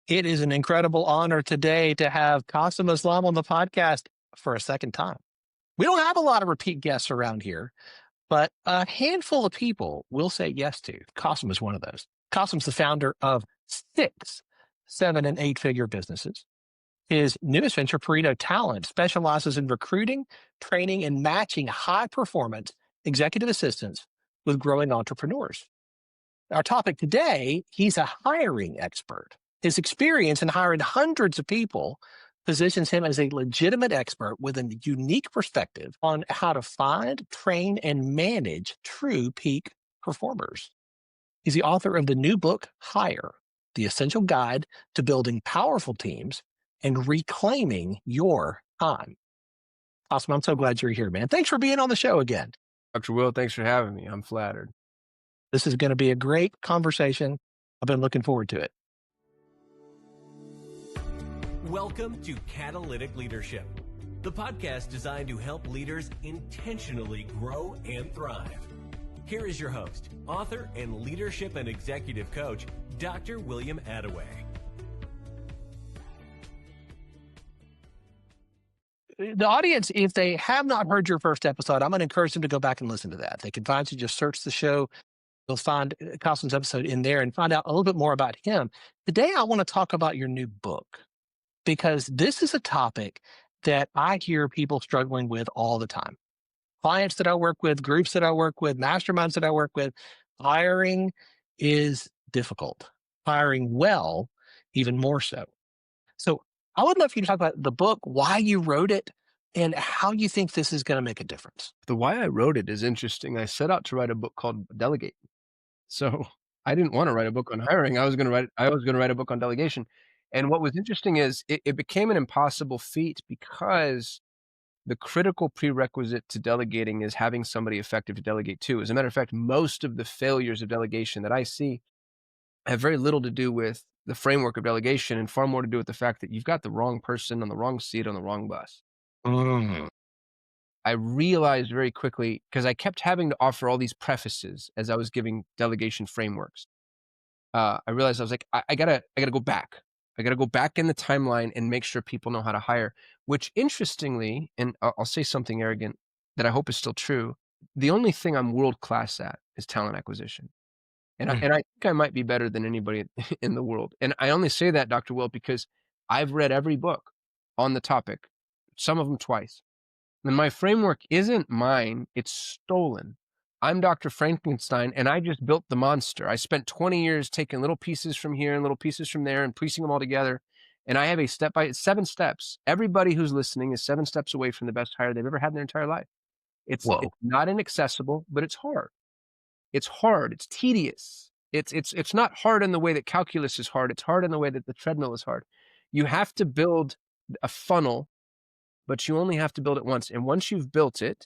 It is an incredible honor today to have Kasim Aslam on the podcast for a second time. We don't have a lot of repeat guests around here, but a handful of people will say yes to. Kasim is one of those. Kasim's the founder of 6, 7, and 8-figure businesses. His newest venture, Pareto Talent, specializes in recruiting, training, and matching high performance executive assistants with growing entrepreneurs. Our topic today, he's a hiring expert. His experience in hiring hundreds of people positions him as a legitimate expert with a unique perspective on how to find, train, and manage true peak performers. He's the author of the new book, Hire, the essential guide to building powerful teams and reclaiming your time. Awesome. I'm so glad you're here, man. Thanks for being on the show again. Dr. Will, thanks for having me. I'm flattered. This is going to be a great conversation. I've been looking forward to it. Welcome to Catalytic Leadership, the podcast designed to help leaders intentionally grow and thrive. Here is your host, author and leadership and executive coach, Dr. William Attaway. The audience, if they have not heard your first episode, I'm going to encourage them to go back and listen to that. They can find you, just search the show. You'll find Kasim's episode in there and find out a little bit more about him. Today, I want to talk about your new book, because this is a topic that I hear people struggling with all the time. Clients that I work with, groups that I work with, masterminds that I work with, hiring is difficult. Hiring well, even more so. So I would love for you to talk about the book, why you wrote it, and how you think this is going to make a difference. The why I wrote it is interesting. I set out to write a book called Delegate. So I didn't want to write a book on hiring. I was going to write a book on delegation. And what was interesting is it became an impossible feat because the critical prerequisite to delegating is having somebody effective to delegate to. As a matter of fact, most of the failures of delegation that I see have very little to do with the framework of delegation and far more to do with the fact that you've got the wrong person on the wrong seat on the wrong bus. I realized very quickly, because I kept having to offer all these prefaces as I was giving delegation frameworks. I realized I was like, I gotta go back. I got to go back in the timeline and make sure people know how to hire, which interestingly, and I'll say something arrogant that I hope is still true. The only thing I'm world-class at is talent acquisition. And I think I might be better than anybody in the world. And I only say that, Dr. Will, because I've read every book on the topic, some of them twice. And my framework isn't mine. It's stolen. I'm Dr. Frankenstein, and I just built the monster. I spent 20 years taking little pieces from here and little pieces from there and piecing them all together. And I have a 7 steps. Everybody who's listening is 7 steps away from the best hire they've ever had in their entire life. It's not inaccessible, but it's hard. It's hard. It's tedious. It's not hard in the way that calculus is hard. It's hard in the way that the treadmill is hard. You have to build a funnel, but you only have to build it once. And once you've built it,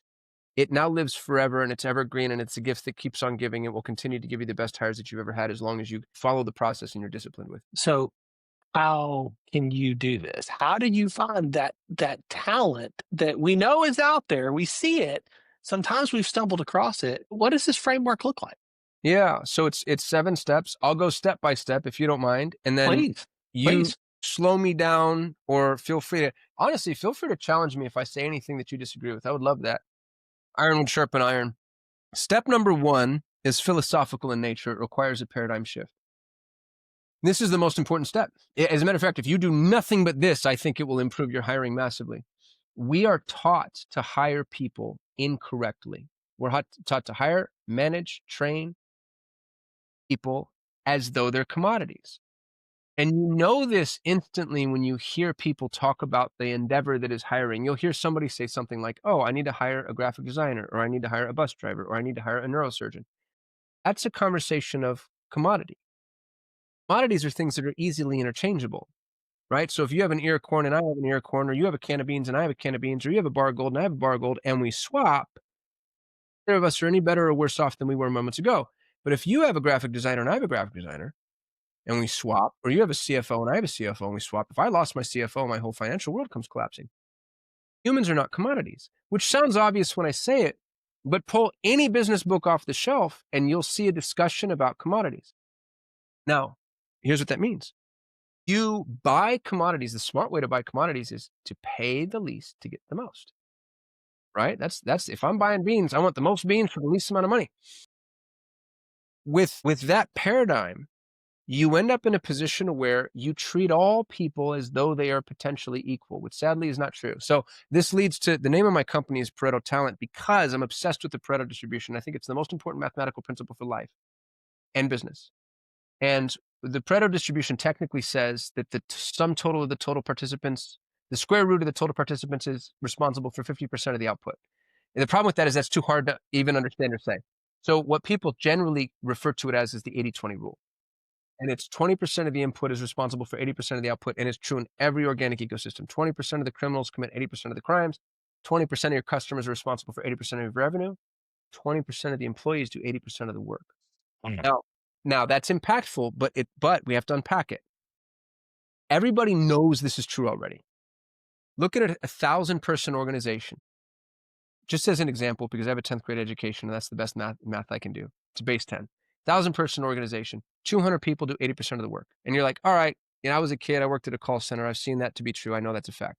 it now lives forever, and it's evergreen, and it's a gift that keeps on giving. It will continue to give you the best hires that you've ever had as long as you follow the process and you're disciplined with. So how can you do this? How do you find that talent that we know is out there? We see it. Sometimes we've stumbled across it. What does this framework look like? Yeah. So it's 7 steps. I'll go step by step if you don't mind. And then please slow me down, or feel free to challenge me if I say anything that you disagree with. I would love that. Iron would sharpen iron. Step number 1 is philosophical in nature. It requires a paradigm shift. This is the most important step. As a matter of fact, if you do nothing but this, I think it will improve your hiring massively. We are taught to hire people incorrectly. We're taught to hire, manage, train people as though they're commodities. And you know this instantly when you hear people talk about the endeavor that is hiring. You'll hear somebody say something like, oh, I need to hire a graphic designer, or I need to hire a bus driver, or I need to hire a neurosurgeon. That's a conversation of commodity. Commodities are things that are easily interchangeable, right? So if you have an ear of corn and I have an ear of corn, or you have a can of beans and I have a can of beans, or you have a bar of gold and I have a bar of gold, and we swap, neither of us are any better or worse off than we were moments ago. But if you have a graphic designer and I have a graphic designer, and we swap, or you have a CFO and I have a CFO and we swap, if I lost my CFO, my whole financial world comes collapsing. Humans are not commodities, which sounds obvious when I say it, but pull any business book off the shelf and you'll see a discussion about commodities. Now, here's what that means. You buy commodities. The smart way to buy commodities is to pay the least to get the most, right? That's if I'm buying beans, I want the most beans for the least amount of money. With that paradigm, you end up in a position where you treat all people as though they are potentially equal, which sadly is not true. So this leads to the name of my company is Pareto Talent because I'm obsessed with the Pareto distribution. I think it's the most important mathematical principle for life and business. And the Pareto distribution technically says that the sum total of the total participants, the square root of the total participants is responsible for 50% of the output. And the problem with that is that's too hard to even understand or say. So what people generally refer to it as is the 80-20 rule. And it's 20% of the input is responsible for 80% of the output. And it's true in every organic ecosystem. 20% of the criminals commit 80% of the crimes. 20% of your customers are responsible for 80% of your revenue. 20% of the employees do 80% of the work. Now that's impactful, but we have to unpack it. Everybody knows this is true already. Look at a 1,000-person organization. Just as an example, because I have a 10th grade education, and that's the best math I can do. It's a base 10. 1,000-person organization, 200 people do 80% of the work. And you're like, all right, I was a kid, I worked at a call center, I've seen that to be true, I know that's a fact.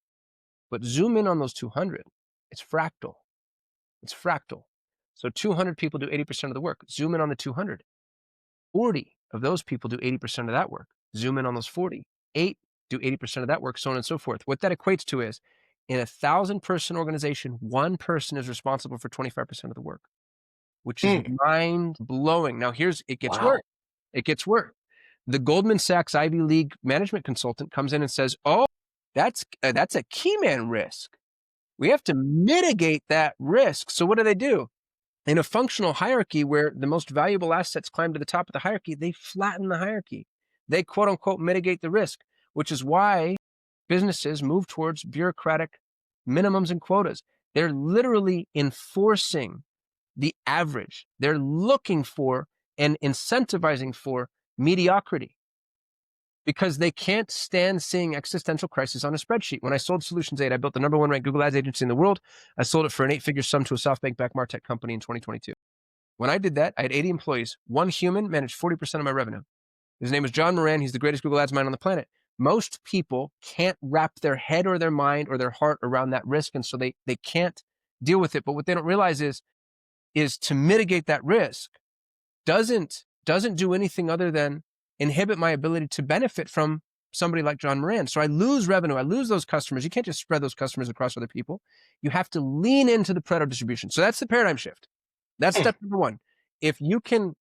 But zoom in on those 200. It's fractal. It's fractal. So 200 people do 80% of the work. Zoom in on the 200. 40 of those people do 80% of that work. Zoom in on those 40. 8 do 80% of that work, so on and so forth. What that equates to is, in a 1,000-person organization, one person is responsible for 25% of the work, which is mind-blowing. Now, it gets worse. It gets worse. The Goldman Sachs Ivy League management consultant comes in and says, oh, that's a key man risk. We have to mitigate that risk. So what do? In a functional hierarchy where the most valuable assets climb to the top of the hierarchy, they flatten the hierarchy. They quote unquote mitigate the risk, which is why businesses move towards bureaucratic minimums and quotas. They're literally enforcing the average. They're looking for and incentivizing for mediocrity because they can't stand seeing existential crisis on a spreadsheet. When I sold Solutions 8, I built the #1 ranked Google Ads agency in the world. I sold it for an 8-figure sum to a SoftBank-backed MarTech company in 2022. When I did that, I had 80 employees. One human managed 40% of my revenue. His name was John Moran. He's the greatest Google Ads mind on the planet. Most people can't wrap their head or their mind or their heart around that risk, and so they can't deal with it. But what they don't realize is to mitigate that risk doesn't do anything other than inhibit my ability to benefit from somebody like John Moran. So I lose revenue. I lose those customers. You can't just spread those customers across other people. You have to lean into the Pareto distribution. So that's the paradigm shift. That's step number one. If you can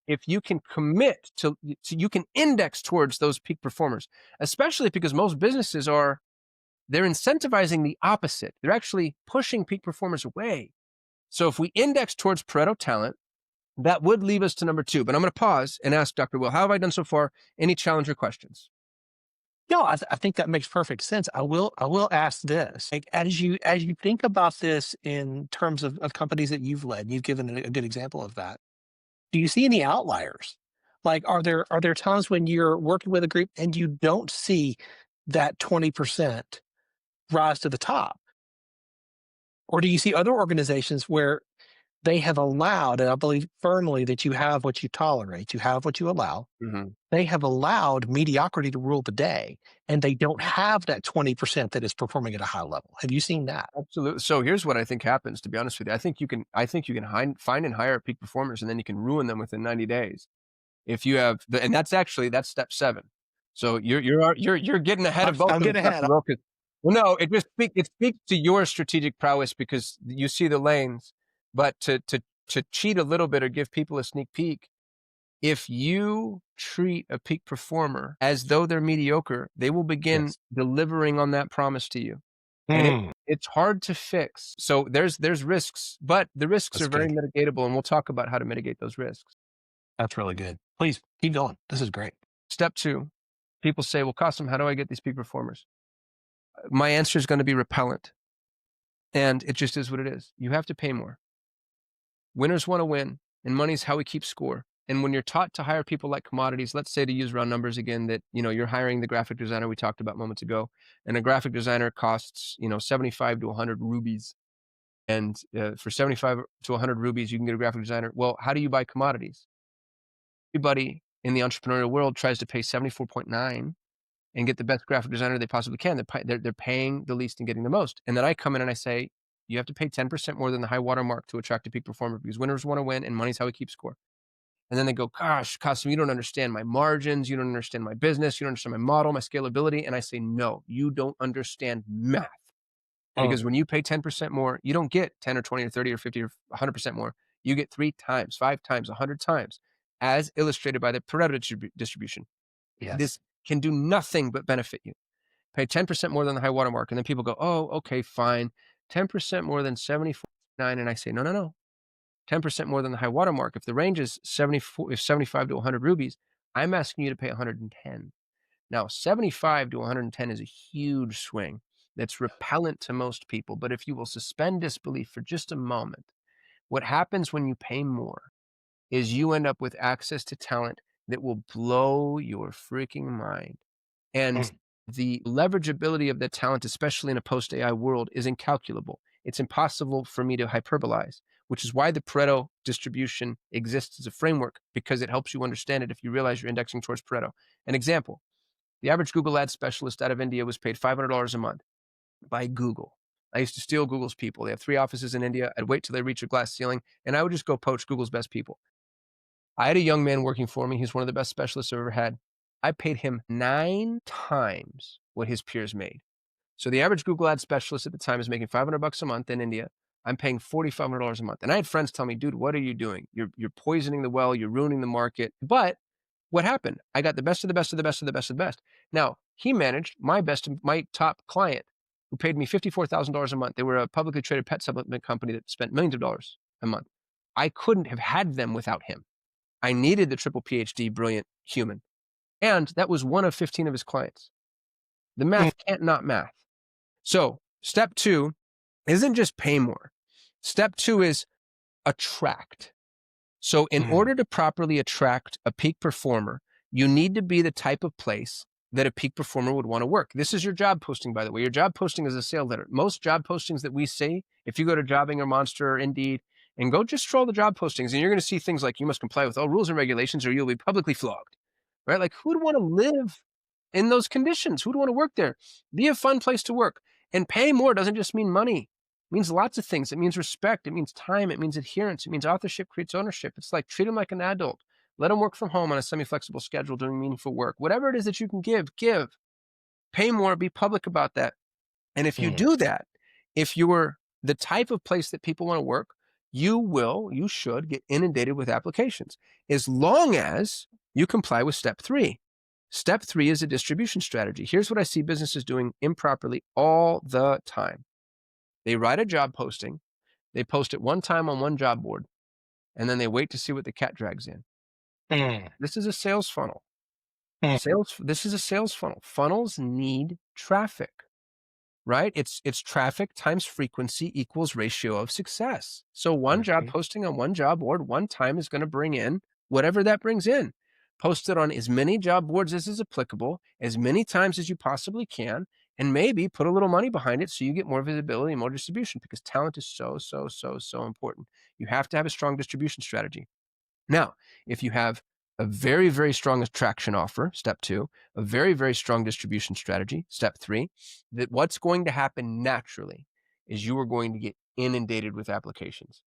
commit to, you can index towards those peak performers, especially because most businesses they're incentivizing the opposite. They're actually pushing peak performers away. So if we index towards Pareto Talent, that would leave us to number 2. But I'm going to pause and ask Dr. Will, how have I done so far? Any challenge or questions? No, I think that makes perfect sense. I will ask this. Like, as you think about this in terms of companies that you've led, you've given a good example of that. Do you see any outliers? Like, are there times when you're working with a group and you don't see that 20% rise to the top? Or do you see other organizations where they have allowed, and I believe firmly that you have what you tolerate, you have what you allow. Mm-hmm. They have allowed mediocrity to rule the day, and they don't have that 20% that is performing at a high level. Have you seen that? Absolutely. So here's what I think happens, to be honest with you. I think you can find and hire peak performers, and then you can ruin them within 90 days. If you have, and that's step 7. So you're getting ahead of both. I'm getting ahead. Well, no, it speaks to your strategic prowess because you see the lanes. But to cheat a little bit or give people a sneak peek, if you treat a peak performer as though they're mediocre, they will begin delivering on that promise to you. And it's hard to fix. So there's risks, but the risks are very mitigatable, and we'll talk about how to mitigate those risks. That's really good. Please keep going. This is great. Step 2, people say, well, Kasim, how do I get these peak performers? My answer is going to be repellent. And it just is what it is. You have to pay more. Winners want to win, and money's how we keep score. And when you're taught to hire people like commodities, let's say, to use round numbers again, that, you're hiring the graphic designer we talked about moments ago, and a graphic designer costs, 75 to 100 rubies. And for 75 to 100 rubies, you can get a graphic designer. Well, how do you buy commodities? Everybody in the entrepreneurial world tries to pay 74.9 and get the best graphic designer they possibly can. They're paying the least and getting the most. And then I come in and I say, you have to pay 10% more than the high water mark to attract a peak performer because winners want to win and money's how we keep score. And then they go, gosh, Kasim, you don't understand my margins. You don't understand my business. You don't understand my model, my scalability. And I say, no, you don't understand math. Because when you pay 10% more, you don't get 10 or 20 or 30 or 50 or 100% more. You get 3 times, 5 times, 100 times, as illustrated by the Pareto distribution. Yes. This can do nothing but benefit you. Pay 10% more than the high water mark. And then people go, oh, okay, fine. 10% more than 74.9. And I say, no. 10% more than the high water mark. If the range is 75 to 100 rubies, I'm asking you to pay 110. Now, 75 to 110 is a huge swing that's repellent to most people. But if you will suspend disbelief for just a moment, what happens when you pay more is you end up with access to talent that will blow your freaking mind. And the leverageability of that talent, especially in a post-AI world, is incalculable. It's impossible for me to hyperbolize, which is why the Pareto distribution exists as a framework, because it helps you understand it if you realize you're indexing towards Pareto. An example, the average Google Ads specialist out of India was paid $500 a month by Google. I used to steal Google's people. They have 3 offices in India. I'd wait till they reach a glass ceiling, and I would just go poach Google's best people. I had a young man working for me. He's one of the best specialists I've ever had. I paid him 9 times what his peers made. So the average Google Ads specialist at the time is making $500 a month in India. I'm paying $4,500 a month. And I had friends tell me, dude, what are you doing? You're poisoning the well. You're ruining the market. But what happened? I got the best of the best of the best of the best of the best. Now, he managed my top client who paid me $54,000 a month. They were a publicly traded pet supplement company that spent millions of dollars a month. I couldn't have had them without him. I needed the triple PhD brilliant human. And that was one of 15 of his clients. The math can't not math. So step 2 isn't just pay more. Step 2 is attract. So in order to properly attract a peak performer, you need to be the type of place that a peak performer would want to work. This is your job posting, by the way. Your job posting is a sales letter. Most job postings that we see, if you go to Jobbing or Monster or Indeed, and go just scroll the job postings, and you're going to see things like you must comply with all rules and regulations or you'll be publicly flogged, right? Like, who'd want to live in those conditions? Who'd want to work there? Be a fun place to work. And pay more doesn't just mean money. It means lots of things. It means respect. It means time. It means adherence. It means authorship creates ownership. It's like treat them like an adult. Let them work from home on a semi-flexible schedule doing meaningful work. Whatever it is that you can give. Pay more. Be public about that. And if you do that, if you're the type of place that people want to work, you should get inundated with applications as long as you comply with step 3. Step 3 is a distribution strategy. Here's what I see businesses doing improperly all the time. They write a job posting, they post it one time on one job board, and then they wait to see what the cat drags in. This is a sales funnel. This is a sales funnel. Funnels need traffic. Right? It's traffic times frequency equals ratio of success. So one job posting on one job board one time is going to bring in whatever that brings in. Post it on as many job boards as is applicable, as many times as you possibly can, and maybe put a little money behind it so you get more visibility and more distribution, because talent is so important. You have to have a strong distribution strategy. Now, if you have a very, very strong attraction offer, step 2, a very, very strong distribution strategy, step 3, that what's going to happen naturally is you are going to get inundated with applications.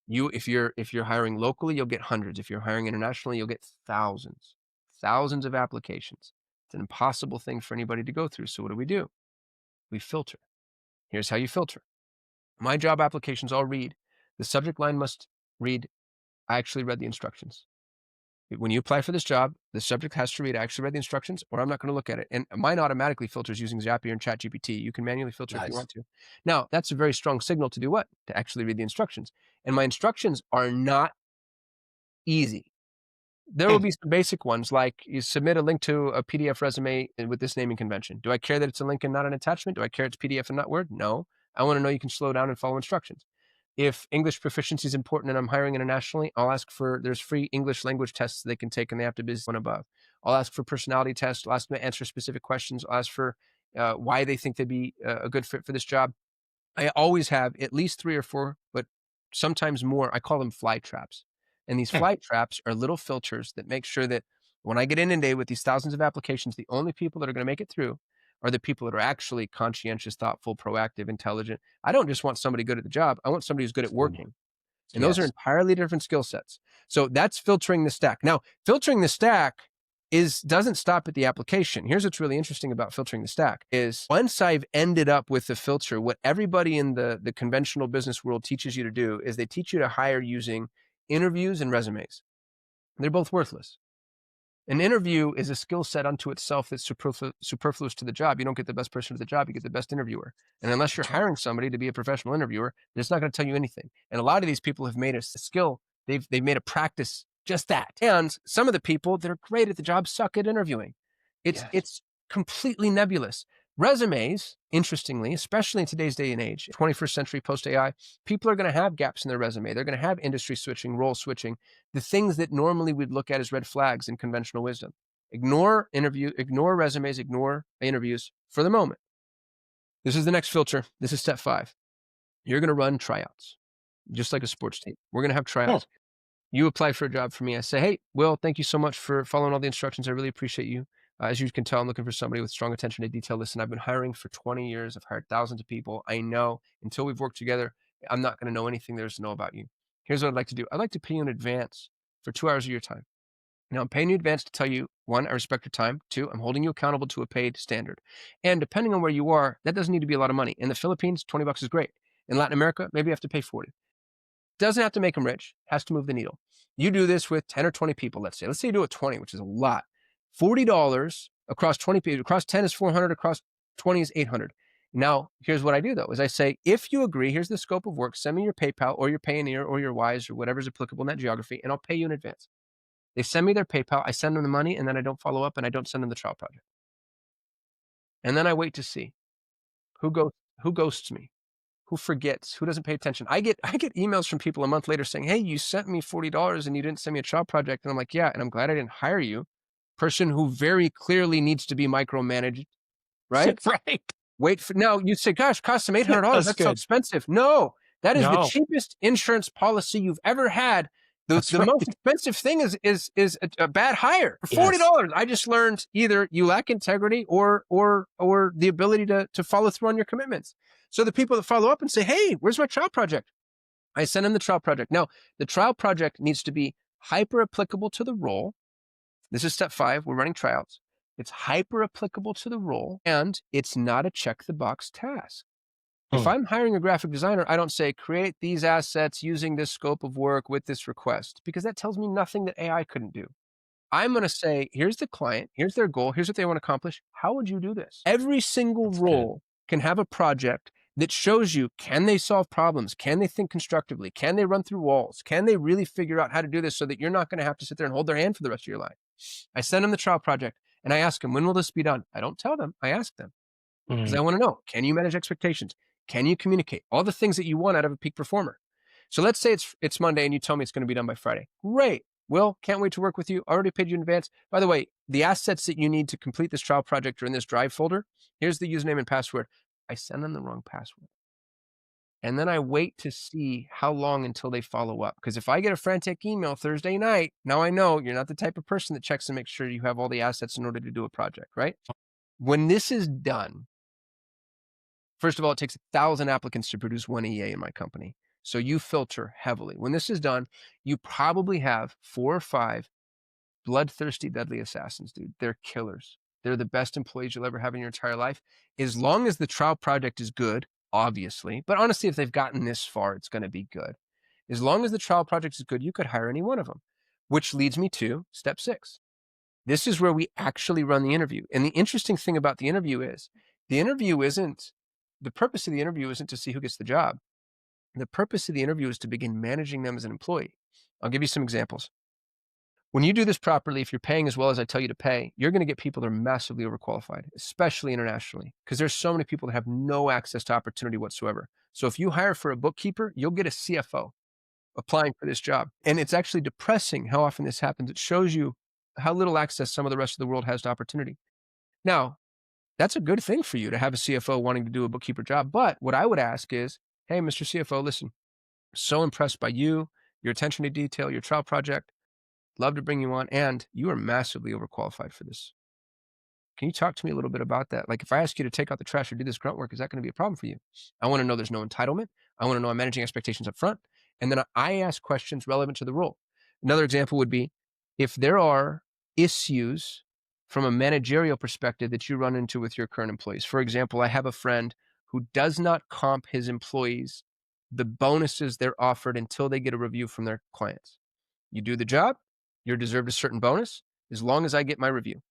If you're hiring locally, you'll get hundreds. If you're hiring internationally, you'll get thousands of applications. It's an impossible thing for anybody to go through. So what do? We filter. Here's how you filter. My job applications all read, the subject line must read, I actually read the instructions. When you apply for this job, the subject has to read, I actually read the instructions, or I'm not going to look at it. And mine automatically filters using Zapier and ChatGPT. You can manually filter if you want to. Now, that's a very strong signal to do what? To actually read the instructions. And my instructions are not easy. There will be some basic ones, like you submit a link to a PDF resume with this naming convention. Do I care that it's a link and not an attachment? Do I care it's PDF and not Word? No. I want to know you can slow down and follow instructions. If English proficiency is important and I'm hiring internationally, I'll ask for, there's free English language tests they can take and they have to be one above. I'll ask for personality tests. I'll ask them to answer specific questions. I'll ask for why they think they'd be a good fit for this job. I always have at least 3 or 4, but sometimes more. I call them fly traps. And these fly traps are little filters that make sure that When I get inundated with these thousands of applications, the only people that are going to make it through are the people that are actually conscientious, thoughtful, proactive, intelligent. I don't just want somebody good at the job. I want somebody who's good at working. And those are entirely different skill sets. So that's filtering the stack. Now, filtering the stack doesn't stop at the application. Here's what's really interesting about filtering the stack is once I've ended up with the filter, what everybody in the conventional business world teaches you to do is they teach you to hire using interviews and resumes. They're both worthless. An interview is a skill set unto itself that's superfluous to the job. You don't get the best person to the job, you get the best interviewer. And unless you're hiring somebody to be a professional interviewer, it's not going to tell you anything. And a lot of these people have made a skill, they've made a practice just that. And some of the people that are great at the job suck at interviewing. It's completely nebulous. Resumes, interestingly, especially in today's day and age, 21st century post-AI, people are going to have gaps in their resume. They're going to have industry switching, role switching, the things that normally we'd look at as red flags in conventional wisdom. Ignore resumes, ignore interviews for the moment. This is the next filter. This is step 5. You're going to run tryouts, just like a sports team. We're going to have tryouts. You apply for a job for me. I say, hey, Will, thank you so much for following all the instructions. I really appreciate you. As you can tell, I'm looking for somebody with strong attention to detail. Listen, I've been hiring for 20 years. I've hired thousands of people. I know until we've worked together, I'm not going to know anything there is to know about you. Here's what I'd like to do. I'd like to pay you in advance for 2 hours of your time. Now, I'm paying you in advance to tell you, 1, I respect your time. 2, I'm holding you accountable to a paid standard. And depending on where you are, that doesn't need to be a lot of money. In the Philippines, $20 is great. In Latin America, maybe you have to pay 40. Doesn't have to make them rich, has to move the needle. You do this with 10 or 20 people, let's say. Let's say you do it 20, which is a lot. $40 across 20 people, across 10 is 400, across 20 is 800. Now, here's what I do though, is I say, if you agree, here's the scope of work, send me your PayPal or your Payoneer or your Wise or whatever's applicable in that geography, and I'll pay you in advance. They send me their PayPal, I send them the money, and then I don't follow up and I don't send them the trial project. And then I wait to see who ghosts me, who forgets, who doesn't pay attention. I get emails from people a month later saying, hey, you sent me $40 and you didn't send me a trial project. And I'm like, yeah, and I'm glad I didn't hire you. Person who very clearly needs to be micromanaged, right? Right. Now you say, gosh, Kasim, $800, that's so expensive. No, that is the cheapest insurance policy you've ever had. The most expensive thing is a bad hire. For $40, yes. I just learned either you lack integrity or the ability to follow through on your commitments. So the people that follow up and say, hey, where's my trial project? I send them the trial project. Now, the trial project needs to be hyper applicable to the role. This is step 5. We're running tryouts. It's hyper applicable to the role, and it's not a check the box task. If I'm hiring a graphic designer, I don't say, create these assets using this scope of work with this request, because that tells me nothing that AI couldn't do. I'm going to say, here's the client, here's their goal, here's what they want to accomplish. How would you do this? Every single role can have a project that shows you, can they solve problems? Can they think constructively? Can they run through walls? Can they really figure out how to do this so that you're not going to have to sit there and hold their hand for the rest of your life? I send them the trial project and I ask them, when will this be done? I don't tell them, I ask them because I want to know, can you manage expectations? Can you communicate? All the things that you want out of a peak performer. So let's say it's Monday and you tell me it's going to be done by Friday. Great. Will, can't wait to work with you. Already paid you in advance. By the way, the assets that you need to complete this trial project are in this Drive folder. Here's the username and password. I send them the wrong password. And then I wait to see how long until they follow up. Because if I get a frantic email Thursday night, now I know you're not the type of person that checks to make sure you have all the assets in order to do a project, right? When this is done, first of all, it takes 1,000 applicants to produce one EA in my company. So you filter heavily. When this is done, you probably have 4 or 5 bloodthirsty, deadly assassins, dude. They're killers. They're the best employees you'll ever have in your entire life. As long as the trial project is good, obviously, but honestly, if they've gotten this far, it's going to be good. As long as the trial project is good, you could hire any one of them, which leads me to step 6. This is where we actually run the interview. And the interesting thing about the interview is the purpose of the interview isn't to see who gets the job. The purpose of the interview is to begin managing them as an employee. I'll give you some examples. When you do this properly, if you're paying as well as I tell you to pay, you're going to get people that are massively overqualified, especially internationally, because there's so many people that have no access to opportunity whatsoever. So if you hire for a bookkeeper, you'll get a CFO applying for this job. And it's actually depressing how often this happens. It shows you how little access some of the rest of the world has to opportunity. Now, that's a good thing for you to have a CFO wanting to do a bookkeeper job. But what I would ask is, hey, Mr. CFO, listen, so impressed by you, your attention to detail, your trial project. Love to bring you on. And you are massively overqualified for this. Can you talk to me a little bit about that? Like, if I ask you to take out the trash or do this grunt work, is that going to be a problem for you? I want to know there's no entitlement. I want to know I'm managing expectations up front. And then I ask questions relevant to the role. Another example would be if there are issues from a managerial perspective that you run into with your current employees. For example, I have a friend who does not comp his employees the bonuses they're offered until they get a review from their clients. You do the job, you're deserved a certain bonus as long as I get my review.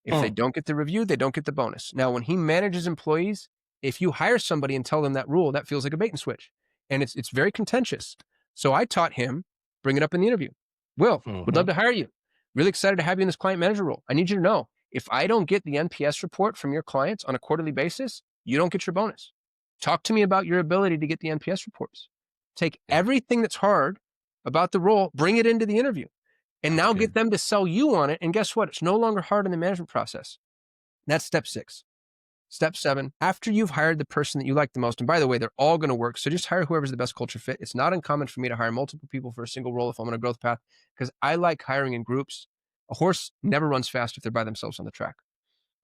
If they don't get the review, they don't get the bonus. Now, when he manages employees, if you hire somebody and tell them that rule, that feels like a bait and switch. And it's very contentious. So I taught him, bring it up in the interview. Will, would love to hire you. Really excited to have you in this client manager role. I need you to know, if I don't get the NPS report from your clients on a quarterly basis, you don't get your bonus. Talk to me about your ability to get the NPS reports. Take everything that's hard about the role, bring it into the interview. And now get them to sell you on it. And guess what? It's no longer hard in the management process. That's step 6. Step 7, after you've hired the person that you like the most, and by the way, they're all going to work. So just hire whoever's the best culture fit. It's not uncommon for me to hire multiple people for a single role if I'm on a growth path, because I like hiring in groups. A horse never runs fast if they're by themselves on the track.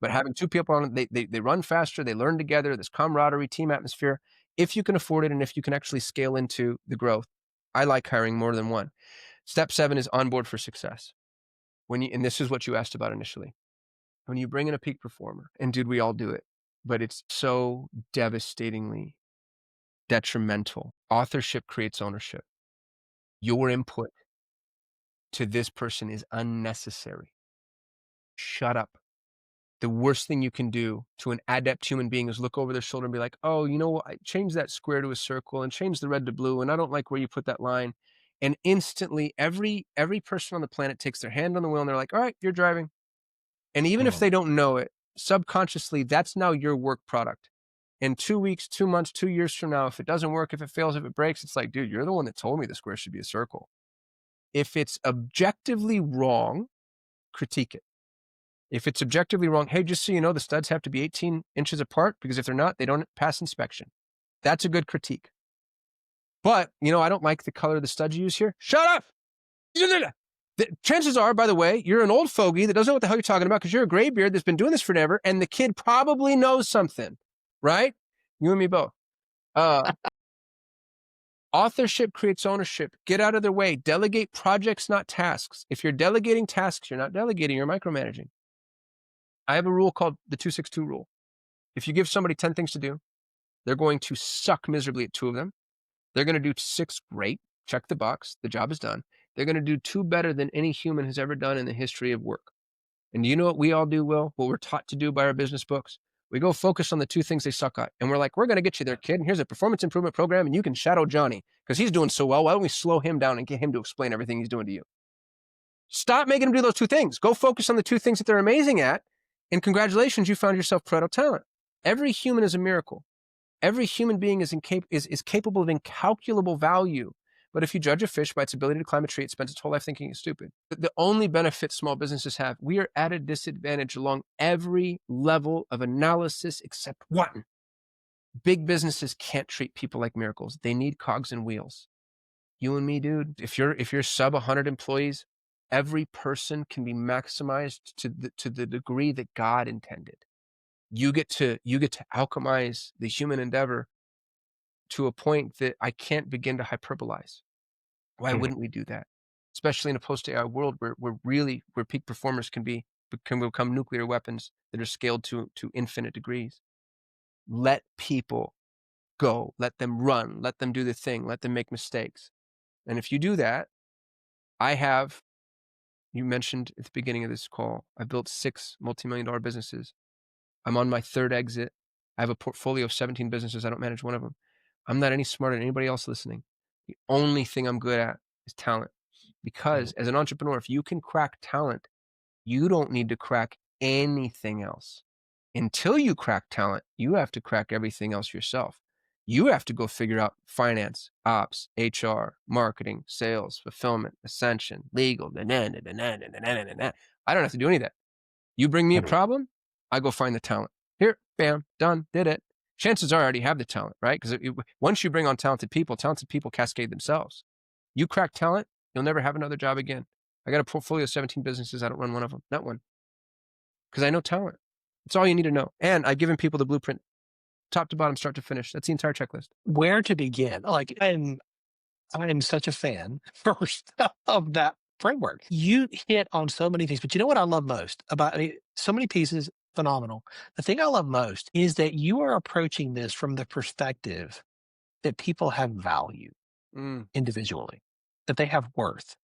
But having 2 people on it, they run faster, they learn together, this camaraderie, team atmosphere. If you can afford it and if you can actually scale into the growth, I like hiring more than one. Step 7 is onboard for success. And this is what you asked about initially. When you bring in a peak performer, and dude, we all do it, but it's so devastatingly detrimental. Authorship creates ownership. Your input to this person is unnecessary. Shut up. The worst thing you can do to an adept human being is look over their shoulder and be like, oh, you know what? I changed that square to a circle and changed the red to blue, and I don't like where you put that line. And instantly, every person on the planet takes their hand on the wheel and they're like, all right, you're driving. And even if they don't know it, subconsciously, that's now your work product. In 2 weeks, 2 months, 2 years from now, if it doesn't work, if it fails, if it breaks, it's like, dude, you're the one that told me the square should be a circle. If it's objectively wrong, critique it. If it's objectively wrong, hey, just so you know, the studs have to be 18 inches apart, because if they're not, they don't pass inspection. That's a good critique. But, I don't like the color of the studs you use here. Shut up! Chances are, by the way, you're an old fogey that doesn't know what the hell you're talking about because you're a graybeard that's been doing this forever, and the kid probably knows something, right? You and me both. Authorship creates ownership. Get out of their way. Delegate projects, not tasks. If you're delegating tasks, you're not delegating, you're micromanaging. I have a rule called the 262 rule. If you give somebody 10 things to do, they're going to suck miserably at 2 of them. They're going to do 6 great. Check the box. The job is done. They're going to do 2 better than any human has ever done in the history of work. And do you know what we all do, Will? What we're taught to do by our business books? We go focus on the 2 things they suck at. And we're like, we're going to get you there, kid. And here's a performance improvement program, and you can shadow Johnny because he's doing so well. Why don't we slow him down and get him to explain everything he's doing to you? Stop making him do those 2 things. Go focus on the 2 things that they're amazing at. And congratulations, you found yourself Pareto Talent. Every human is a miracle. Every human being is capable of incalculable value. But if you judge a fish by its ability to climb a tree, it spends its whole life thinking it's stupid. The only benefit small businesses have, we are at a disadvantage along every level of analysis except one. Big businesses can't treat people like miracles. They need cogs and wheels. You and me, dude, if you're sub 100 employees, every person can be maximized to the degree that God intended. You get to alchemize the human endeavor to a point that I can't begin to hyperbolize. Why wouldn't we do that? Especially in a post-AI world where peak performers can become nuclear weapons that are scaled to infinite degrees. Let people go. Let them run. Let them do the thing. Let them make mistakes. And if you do that, you mentioned at the beginning of this call, I built 6 multi-million-dollar businesses. I'm on my 3rd exit. I have a portfolio of 17 businesses. I don't manage one of them. I'm not any smarter than anybody else listening. The only thing I'm good at is talent. Because as an entrepreneur, if you can crack talent, you don't need to crack anything else. Until you crack talent, you have to crack everything else yourself. You have to go figure out finance, ops, HR, marketing, sales, fulfillment, ascension, legal, I don't have to do any of that. You bring me a problem, I go find the talent. Here, bam, done, did it. Chances are I already have the talent, right? Because once you bring on talented people cascade themselves. You crack talent, you'll never have another job again. I got a portfolio of 17 businesses. I don't run one of them. Not one. Because I know talent. That's all you need to know. And I've given people the blueprint, top to bottom, start to finish. That's the entire checklist. Where to begin? Like, I'm such a fan first of that framework. You hit on so many things, but you know what I love most about so many pieces, phenomenal. The thing I love most is that you are approaching this from the perspective that people have value individually, that they have worth.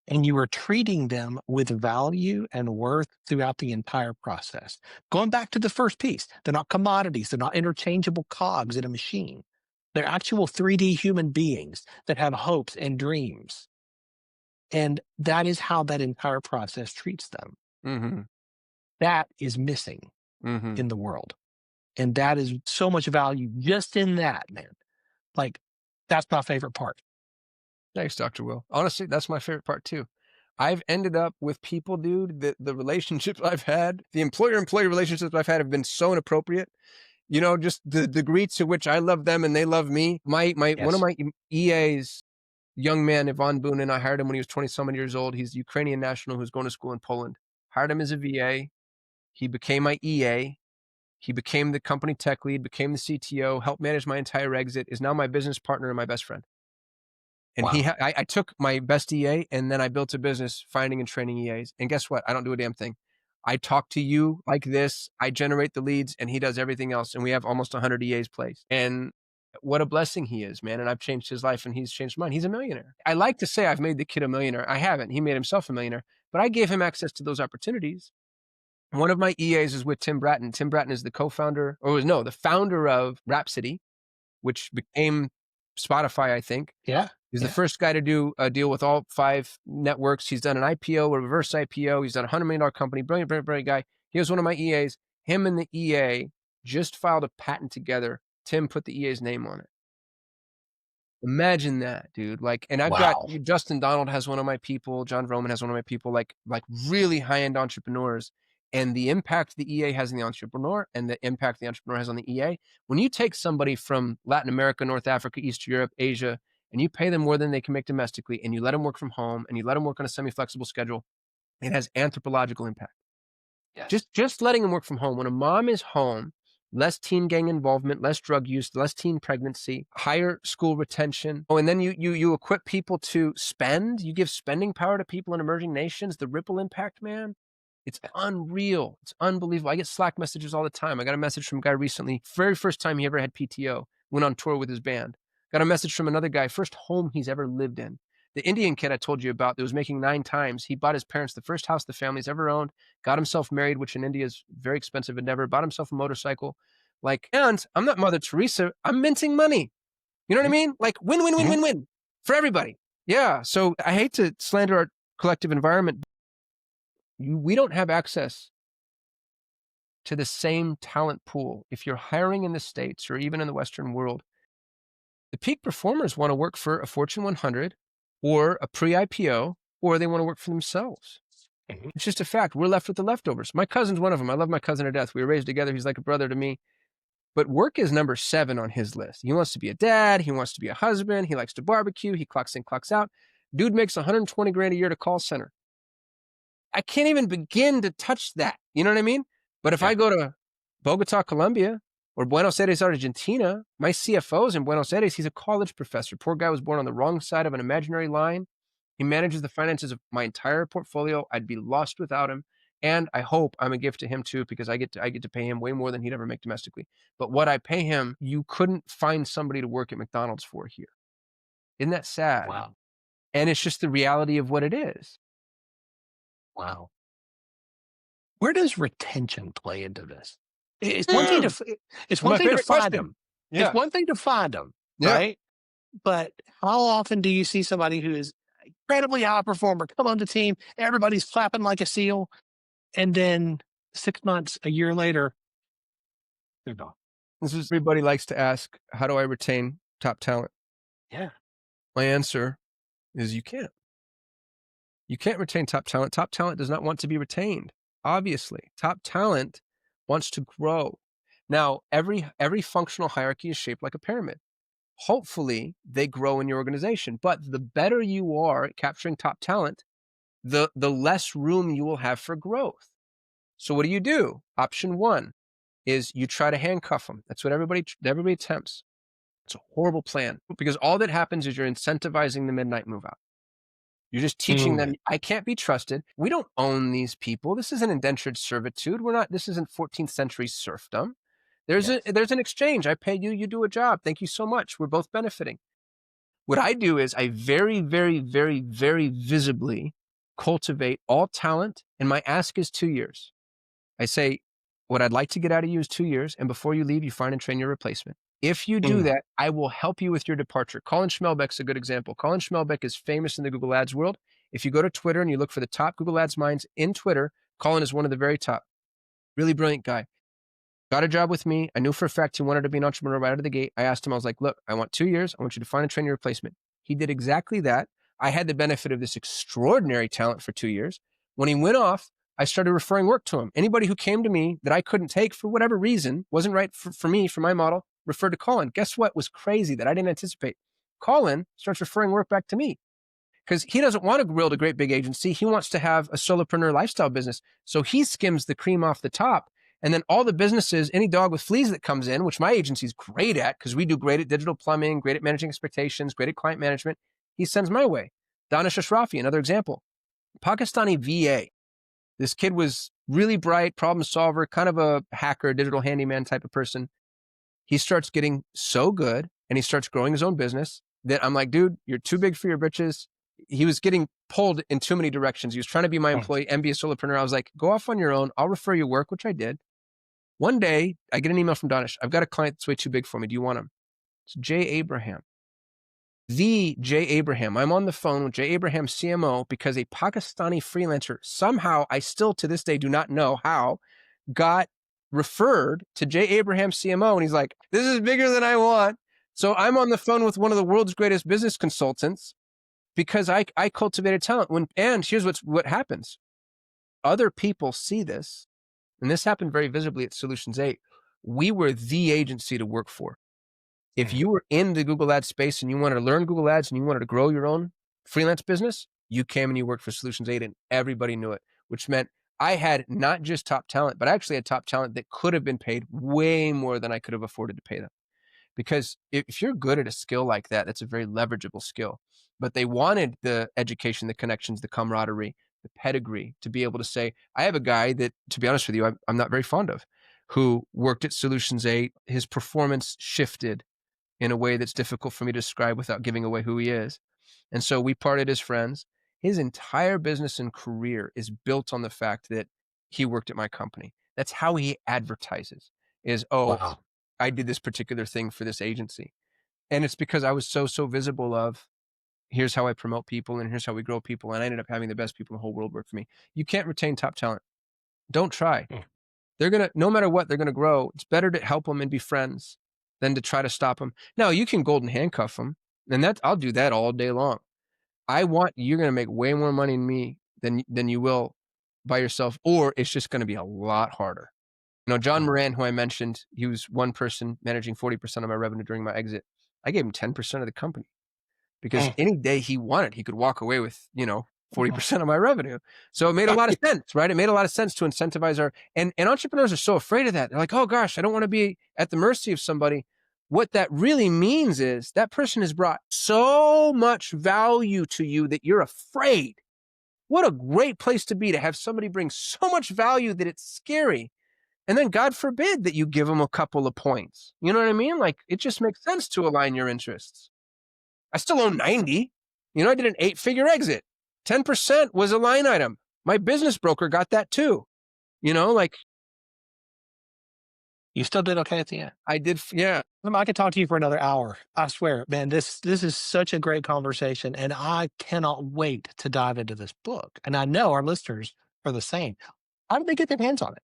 And you are treating them with value and worth throughout the entire process. Going back to the first piece, they're not commodities, they're not interchangeable cogs in a machine. They're actual 3D human beings that have hopes and dreams. And that is how that entire process treats them. Mm-hmm. That is missing in the world. And that is so much value just in that, man. Like, that's my favorite part. Thanks, Dr. Will. Honestly, that's my favorite part too. I've ended up with people, dude, the relationships I've had, the employer-employee relationships I've had have been so inappropriate. You know, just the degree to which I love them and they love me. One of my EAs, young man, Ivan Bunin, I hired him when he was 20-some years old. He's a Ukrainian national who's going to school in Poland. Hired him as a VA. He became my EA. He became the company tech lead, became the CTO, helped manage my entire exit, is now my business partner and my best friend. And wow. I took my best EA and then I built a business finding and training EAs. And guess what? I don't do a damn thing. I talk to you like this. I generate the leads and he does everything else. And we have almost 100 EAs placed. And what a blessing he is, man. And I've changed his life and he's changed mine. He's a millionaire. I like to say I've made the kid a millionaire. I haven't. He made himself a millionaire, but I gave him access to those opportunities. One of my EAs is with Tim Bratton. Tim Bratton is the co-founder, the founder of Rhapsody, which became Spotify, I think. Yeah. He's the first guy to do a deal with all 5 networks. He's done an IPO, a reverse IPO. He's done a $100 million company. Brilliant, brilliant, brilliant guy. He was one of my EAs. Him and the EA just filed a patent together. Tim put the EA's name on it. Imagine that, dude. Like, and I've got Justin Donald has one of my people. John Vroman has one of my people, like really high-end entrepreneurs. And the impact the EA has on the entrepreneur and the impact the entrepreneur has on the EA. When you take somebody from Latin America, North Africa, East Europe, Asia, and you pay them more than they can make domestically, and you let them work from home, and you let them work on a semi-flexible schedule, it has anthropological impact. Yes. Just letting them work from home. When a mom is home, less teen gang involvement, less drug use, less teen pregnancy, higher school retention. Oh, and then you equip people to spend. You give spending power to people in emerging nations. The ripple impact, man. It's unreal. It's unbelievable. I get Slack messages all the time. I got a message from a guy recently, very first time he ever had PTO, went on tour with his band. Got a message from another guy, first home he's ever lived in. The Indian kid I told you about that was making 9 times. He bought his parents the first house the family's ever owned, got himself married, which in India is very expensive endeavor, bought himself a motorcycle. And I'm not Mother Teresa. I'm minting money. You know what I mean? Like win, win, win, win, win for everybody. Yeah. So I hate to slander our collective environment. We don't have access to the same talent pool. If you're hiring in the States or even in the Western world, the peak performers want to work for a Fortune 100 or a pre-IPO, or they want to work for themselves. It's just a fact. We're left with the leftovers. My cousin's one of them. I love my cousin to death. We were raised together. He's like a brother to me. But work is number 7 on his list. He wants to be a dad. He wants to be a husband. He likes to barbecue. He clocks in, clocks out. Dude makes 120 grand a year to call center. I can't even begin to touch that. You know what I mean? But if I go to Bogota, Colombia, or Buenos Aires, Argentina, my CFO is in Buenos Aires. He's a college professor. Poor guy was born on the wrong side of an imaginary line. He manages the finances of my entire portfolio. I'd be lost without him. And I hope I'm a gift to him too, because I get to pay him way more than he'd ever make domestically. But what I pay him, you couldn't find somebody to work at McDonald's for here. Isn't that sad? Wow. And it's just the reality of what it is. Wow. Where does retention play into this? It's one thing to find them. Yeah. It's one thing to find them, right? But how often do you see somebody who is incredibly high performer come on the team, everybody's clapping like a seal, and then 6 months, a year later, they're gone? This is everybody likes to ask, how do I retain top talent? Yeah. My answer is you can't. You can't retain top talent. Top talent does not want to be retained. Obviously, top talent wants to grow. Now, every functional hierarchy is shaped like a pyramid. Hopefully, they grow in your organization. But the better you are at capturing top talent, the less room you will have for growth. So what do? Option one is you try to handcuff them. That's what everybody attempts. It's a horrible plan because all that happens is you're incentivizing the midnight move out. You're just teaching them, I can't be trusted. We don't own these people. This isn't indentured servitude. This isn't 14th century serfdom. There's an exchange. I pay you, you do a job. Thank you so much. We're both benefiting. What I do is I very, very, very, very visibly cultivate all talent. And my ask is 2 years. I say, what I'd like to get out of you is 2 years. And before you leave, you find and train your replacement. If you do that, I will help you with your departure. Colin Schmelbeck's a good example. Colin Schmelbeck is famous in the Google Ads world. If you go to Twitter and you look for the top Google Ads minds in Twitter, Colin is one of the very top. Really brilliant guy. Got a job with me. I knew for a fact he wanted to be an entrepreneur right out of the gate. I asked him, I was like, look, I want 2 years. I want you to find and train your replacement. He did exactly that. I had the benefit of this extraordinary talent for 2 years. When he went off, I started referring work to him. Anybody who came to me that I couldn't take for whatever reason, wasn't right for me, for my model, referred to Colin. Guess what was crazy that I didn't anticipate? Colin starts referring work back to me because he doesn't want to build a great big agency. He wants to have a solopreneur lifestyle business. So he skims the cream off the top. And then all the businesses, any dog with fleas that comes in, which my agency is great at because we do great at digital plumbing, great at managing expectations, great at client management, he sends my way. Danish Ashrafi, another example. Pakistani VA. This kid was really bright, problem solver, kind of a hacker, digital handyman type of person. He starts getting so good and he starts growing his own business that I'm like, dude, you're too big for your britches. He was getting pulled in too many directions. He was trying to be my employee and be a solopreneur. I was like, go off on your own. I'll refer you work, which I did. One day, I get an email from Danish. I've got a client that's way too big for me. Do you want him? It's Jay Abraham. The Jay Abraham. I'm on the phone with Jay Abraham, CMO, because a Pakistani freelancer, somehow, I still to this day do not know how, got referred to Jay Abraham, CMO. And he's like, this is bigger than I want. So I'm on the phone with one of the world's greatest business consultants because I cultivated talent. And here's what happens. Other people see this. And this happened very visibly at Solutions 8. We were the agency to work for. If you were in the Google Ads space and you wanted to learn Google Ads and you wanted to grow your own freelance business, you came and you worked for Solutions 8 and everybody knew it, which meant I had not just top talent, but I actually had top talent that could have been paid way more than I could have afforded to pay them. Because if you're good at a skill like that, that's a very leverageable skill. But they wanted the education, the connections, the camaraderie, the pedigree to be able to say, I have a guy that, to be honest with you, I'm not very fond of, who worked at Solutions 8. His performance shifted in a way that's difficult for me to describe without giving away who he is. And so we parted as friends. His entire business and career is built on the fact that he worked at my company. That's how he advertises is, wow, I did this particular thing for this agency. And it's because I was so visible of, here's how I promote people and here's how we grow people. And I ended up having the best people in the whole world work for me. You can't retain top talent. Don't try. They're going to, no matter what, they're going to grow. It's better to help them and be friends than to try to stop them. Now you can golden handcuff them, and I'll do that all day long. You're going to make way more money than me than you will by yourself, or it's just going to be a lot harder. You know, John Moran, who I mentioned, he was one person managing 40% of my revenue during my exit. I gave him 10% of the company because any day he wanted, he could walk away with, 40% of my revenue. So it made a lot of sense, right? It made a lot of sense to incentivize and entrepreneurs are so afraid of that. They're like, oh gosh, I don't want to be at the mercy of somebody. What that really means is that person has brought so much value to you that you're afraid. What a great place to be, to have somebody bring so much value that it's scary. And then God forbid that you give them a couple of points. You know what I mean? Like, it just makes sense to align your interests. I still own 90. I did an 8-figure exit. 10% was a line item. My business broker got that too. You still did okay at the end. I did. Yeah. I could talk to you for another hour. I swear, man, this is such a great conversation and I cannot wait to dive into this book. And I know our listeners are the same. How do they get their hands on it?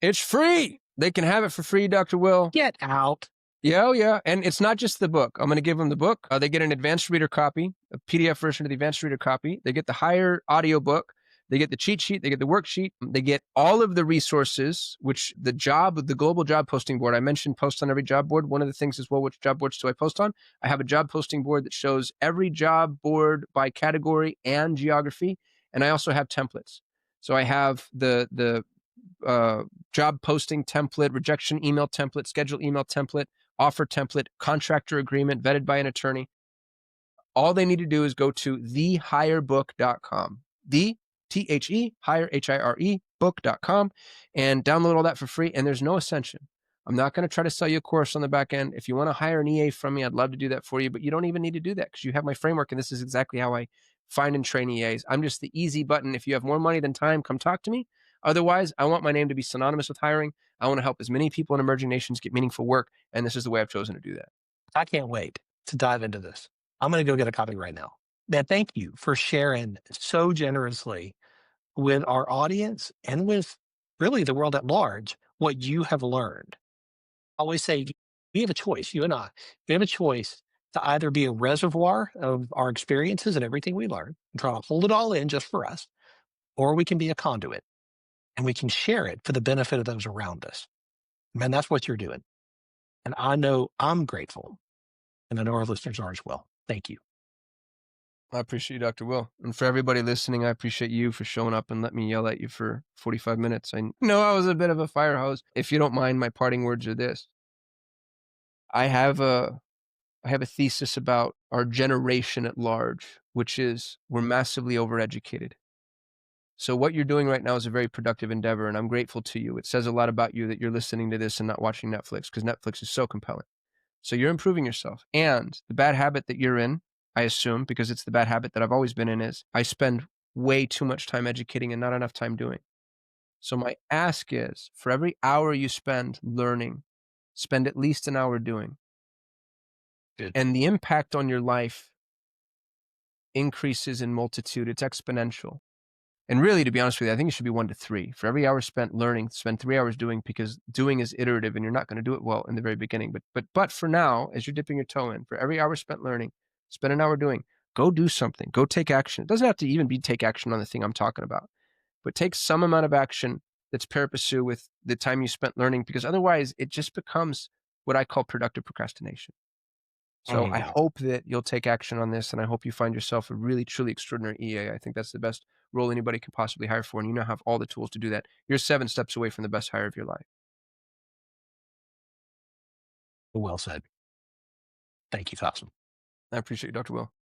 It's free. They can have it for free, Dr. Will. Get out. Yeah. And it's not just the book. I'm going to give them the book. They get an advanced reader copy, a PDF version of the advanced reader copy. They get the higher audio book. They get the cheat sheet. They get the worksheet. They get all of the resources, which the global job posting board, I mentioned post on every job board. One of the things is, well, which job boards do I post on? I have a job posting board that shows every job board by category and geography. And I also have templates. So I have the job posting template, rejection email template, schedule email template, offer template, contractor agreement vetted by an attorney. All they need to do is go to thehirebook.com. hire, H-I-R-E, book.com, and download all that for free. And there's no ascension. I'm not going to try to sell you a course on the back end. If you want to hire an EA from me, I'd love to do that for you, but you don't even need to do that because you have my framework, and this is exactly how I find and train EAs. I'm just the easy button. If you have more money than time, come talk to me. Otherwise, I want my name to be synonymous with hiring. I want to help as many people in emerging nations get meaningful work, and this is the way I've chosen to do that. I can't wait to dive into this. I'm going to go get a copy right now. Man, thank you for sharing so generously with our audience and with really the world at large what you have learned. I always say we have a choice, you and I. We have a choice to either be a reservoir of our experiences and everything we learn and try to hold it all in just for us, or we can be a conduit and we can share it for the benefit of those around us. Man, that's what you're doing. And I know I'm grateful, and I know our listeners are as well. Thank you. I appreciate you, Dr. Will. And for everybody listening, I appreciate you for showing up and letting me yell at you for 45 minutes. I know I was a bit of a fire hose. If you don't mind, my parting words are this. I have a thesis about our generation at large, which is we're massively overeducated. So what you're doing right now is a very productive endeavor, and I'm grateful to you. It says a lot about you that you're listening to this and not watching Netflix, because Netflix is so compelling. So you're improving yourself. And the bad habit that you're in, I assume, because it's the bad habit that I've always been in, is I spend way too much time educating and not enough time doing. So my ask is, for every hour you spend learning, spend at least an hour doing. Good. And the impact on your life increases in multitude. It's exponential. And really, to be honest with you, I think it should be 1 to 3. For every hour spent learning, spend 3 hours doing, because doing is iterative and you're not going to do it well in the very beginning. But for now, as you're dipping your toe in, for every hour spent learning, spend an hour doing. Go do something. Go take action. It doesn't have to even be take action on the thing I'm talking about, but take some amount of action that's pari passu with the time you spent learning, because otherwise it just becomes what I call productive procrastination. So I hope that you'll take action on this, and I hope you find yourself a really, truly extraordinary EA. I think that's the best role anybody can possibly hire for, and you now have all the tools to do that. You're 7 steps away from the best hire of your life. Well said. Thank you, Kasim. I appreciate you, Dr. Will.